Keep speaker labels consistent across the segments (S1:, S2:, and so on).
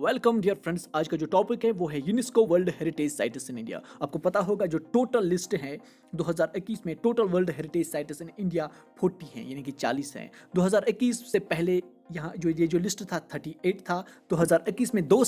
S1: Welcome dear friends. आज का जो टॉपिक है वो है UNESCO world heritage sites in India. आपको पता होगा जो टोटल लिस्ट है 2021 में total world heritage sites in India 40 हैं, यानी कि 40 हैं। 2021 से पहले यहाँ जो लिस्ट था 38 था। 2021 में दो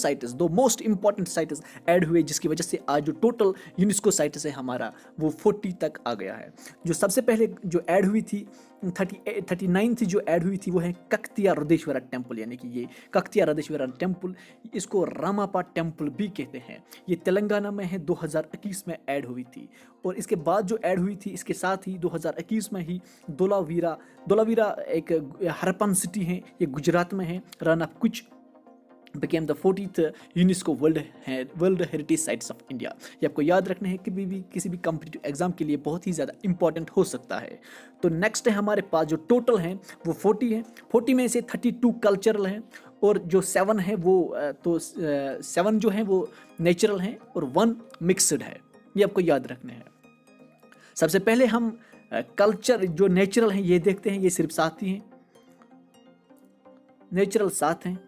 S1: मोस्ट इंपॉर्टेंट साइट्स ऐड हुए, जिसकी वजह से आज जो टोटल यूनेस्को साइट्स है हमारा वो 40 तक आ गया है। जो सबसे पहले जो ऐड हुई थी 39 थी, जो ऐड हुई थी वो है ककतिया रदेश्वरा टेम्पल, यानी कि ये ककतिया रदेश्वरा टेम्पल, इसको रामापा टेम्पल भी कहते हैं। ये तेलंगाना में है, 2021 में ऐड हुई थी। और इसके बाद जो ऐड हुई थी इसके साथ ही 2021 में ही धोलावीरा एक हरप्पन सिटी है, ये गुजरात में है। रन ऑफ कुछ became the 40th UNESCO world heritage sites of India. ये आपको याद रखना है कि भी किसी भी कॉम्पिटिटिव एग्जाम के लिए बहुत ही ज़्यादा इंपॉर्टेंट हो सकता है। तो नेक्स्ट है हमारे पास जो टोटल हैं वो 40 है। 40 में से 32 कल्चरल हैं और जो 7 है वो 7 जो है वो नेचुरल हैं और 1 मिक्सड है। ये आपको याद रखना है। सबसे पहले हम कल्चर जो नेचुरल हैं ये देखते हैं। ये सिर्फ 7 ही हैं, नेचुरल 7 हैं।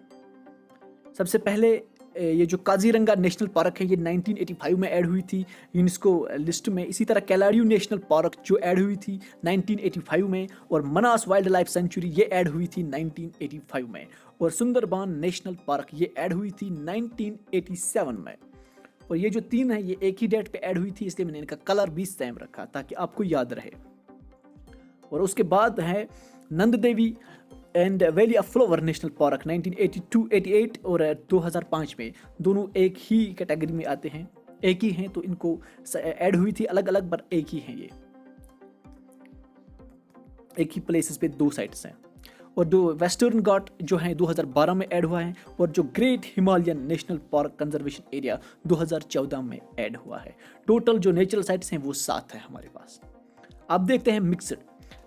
S1: सबसे पहले ये जो काजीरंगा नेशनल पार्क है ये 1985 में ऐड हुई थी यूनेस्को लिस्ट में। इसी तरह कैलाडियो नेशनल पार्क जो ऐड हुई थी 1985 में, और मनास वाइल्ड लाइफ सेंचुरी ये ऐड हुई थी 1985 में, और सुंदरबान नेशनल पार्क ये ऐड हुई थी 1987 में। और ये जो 3 है ये एक ही डेट पे ऐड हुई थी, इसलिए मैंने इनका कलर भी सेम रखा ताकि आपको याद रहे। और उसके बाद है Nanda Devi and valley of flower national park 1982-88 और 2005 में, दोनों एक ही कैटेगरी में आते हैं, एक ही हैं। तो इनको ऐड हुई थी अलग अलग, पर एक ही हैं, ये एक ही प्लेसेस पे 2 साइट्स हैं। और जो वेस्टर्न घाट जो है 2012 में ऐड हुआ है, और जो great Himalayan national park conservation area 2014 में ऐड हुआ है। टोटल जो नेचुरल साइट्स हैं वो 7 है हमारे पास। अब देखते हैं मिक्सड।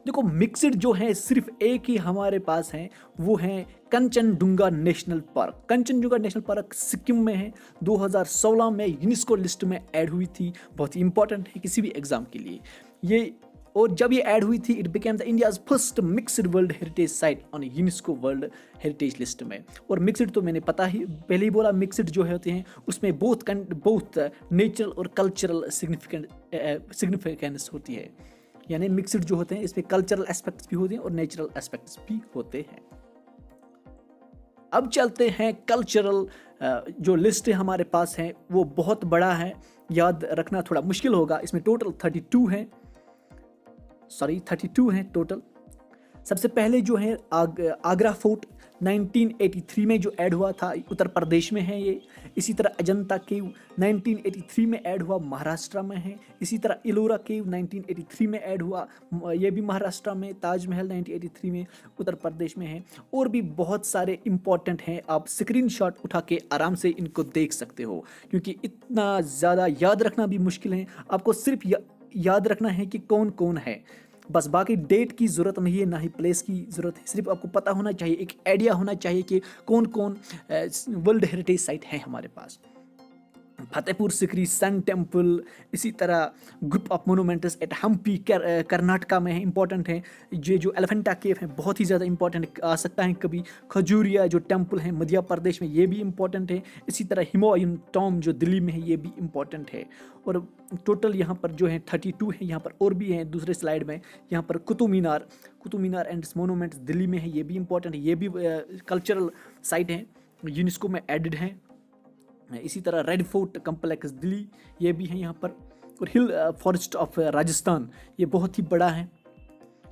S1: देखो मिक्सड जो है सिर्फ एक ही हमारे पास है, वो है Kanchenjunga national park. Kanchenjunga national park Sikkim में है, 2016 में यूनेस्को लिस्ट में ऐड हुई थी। बहुत ही इंपॉर्टेंट है किसी भी एग्जाम के लिए ये। और जब ये ऐड हुई थी it became the India's first mixed world heritage site on UNESCO world heritage list में। और मिक्सड तो मैंने पहले ही बोला, मिक्सड जो होते हैं उसमें बहुत नेचुरल और कल्चरल सिग्निफिकेंस होती है। यानी मिक्सड जो होते हैं इसमें कल्चरल एस्पेक्ट्स भी होते हैं और नेचुरल एस्पेक्ट्स भी होते हैं। अब चलते हैं कल्चरल जो लिस्ट हमारे पास है वो बहुत बड़ा है, याद रखना थोड़ा मुश्किल होगा। इसमें टोटल 32 हैं टोटल। सबसे पहले जो है आगरा फोर्ट 1983 में जो ऐड हुआ था, उत्तर प्रदेश में है ये। इसी तरह अजंता केव 1983 में ऐड हुआ, महाराष्ट्र में है। इसी तरह इलोरा केव 1983 में ऐड हुआ, ये भी महाराष्ट्र में। ताजमहल 1983 में उत्तर प्रदेश में है। और भी बहुत सारे इंपॉर्टेंट हैं, आप स्क्रीनशॉट उठा के आराम से इनको देख सकते हो, क्योंकि इतना ज़्यादा याद रखना भी मुश्किल है। आपको सिर्फ याद रखना है कि कौन कौन है, बस बाकी डेट की ज़रूरत नहीं है, ना ही प्लेस की ज़रूरत है। सिर्फ आपको पता होना चाहिए, एक आइडिया होना चाहिए कि कौन कौन वर्ल्ड हेरिटेज साइट है हमारे पास। फतेहपुर सिकरी सन टेम्पल, इसी तरह group of monuments at Hampi Karnataka में है, इंपॉर्टेंट है। जो एलिफेंटा केव है बहुत ही ज़्यादा इंपॉर्टेंट आ सकता है कभी। खजूरिया जो टेम्पल है मध्य प्रदेश में, ये भी इंपॉर्टेंट है। इसी तरह हिमायूं टॉम जो दिल्ली में है ये भी इंपॉर्टेंट है। और टोटल यहाँ पर जो है 32 है, यहाँ पर और भी हैं दूसरे स्लाइड में। यहाँ पर कुतुब मीनार एंड मोनूमेंट्स दिल्ली में है, ये भी इंपॉर्टेंट है। ये भी कल्चरल साइट है, यूनेस्को में एडेड है। इसी तरह रेड फोर्ट कम्प्लेक्स दिल्ली ये भी है यहाँ पर। और हिल फॉरेस्ट ऑफ राजस्थान ये बहुत ही बड़ा है,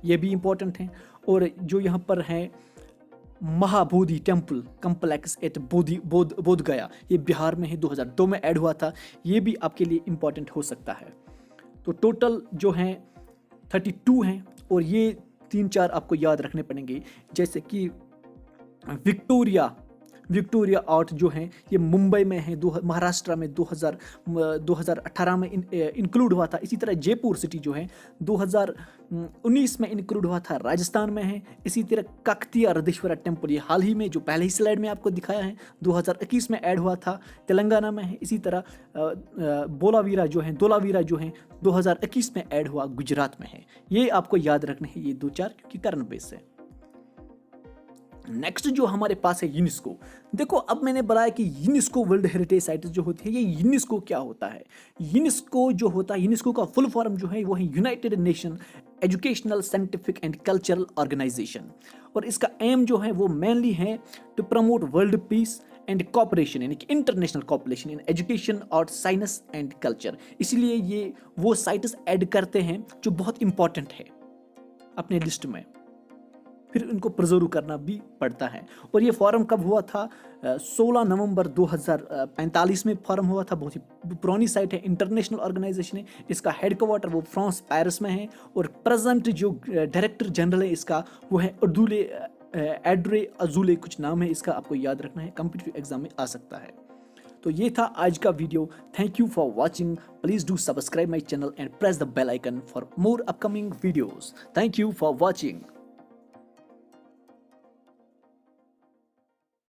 S1: ये भी इम्पोर्टेंट है। और जो यहाँ पर है महाबोधि टेम्पल कम्प्लेक्स एट बोध गया, ये बिहार में है, 2002 में ऐड हुआ था, ये भी आपके लिए इम्पोर्टेंट हो सकता है। तो टोटल जो हैं 32 हैं, और ये 3-4 आपको याद रखने पड़ेंगे, जैसे कि विक्टोरिया आर्ट जो है ये मुंबई में है, महाराष्ट्र में 2018 में इंक्लूड हुआ था। इसी तरह जयपुर सिटी जो है 2019 में इंक्लूड हुआ था, राजस्थान में है। इसी तरह ककतिया रदेश्वरा टेम्पल ये हाल ही में जो पहले ही स्लाइड में आपको दिखाया है 2021 में ऐड हुआ था, तेलंगाना में है। इसी तरह धोलावीरा जो है 2021 में ऐड हुआ, गुजरात में है। ये आपको याद रखने हैं ये 2-4, क्योंकि करंट बेस है। नेक्स्ट जो हमारे पास है यूनेस्को। देखो, अब मैंने बताया कि यूनेस्को वर्ल्ड हेरिटेज साइट्स जो होती है, ये यूनेस्को क्या होता है। यूनेस्को जो होता है, यूनेस्को का फुल फॉर्म जो है वो है United Nation Educational Scientific and Cultural Organisation. और इसका एम जो है वो मेनली है to promote world peace and cooperation, यानी कि इंटरनेशनल कॉपरेशन इन एजुकेशन और साइंस एंड कल्चर। इसलिए ये वो साइट्स ऐड करते हैं जो बहुत इंपॉर्टेंट है अपने लिस्ट में, फिर उनको प्रिजर्व करना भी पड़ता है। और ये फॉरम कब हुआ था? 16 नवंबर 2045 में फॉरम हुआ था। बहुत ही पुरानी साइट है, इंटरनेशनल ऑर्गेनाइजेशन है। इसका हेडक्वार्टर वो फ्रांस पेरिस में है। और प्रेजेंट जो डायरेक्टर जनरल है इसका वो है एड्रे अजूले, कुछ नाम है इसका, आपको याद रखना है, कॉम्पिटिटिव एग्जाम में आ सकता है। तो ये था आज का video. Thank you for watching. Please do subscribe my channel and press the bell icon for more upcoming videos. Thank you for watching.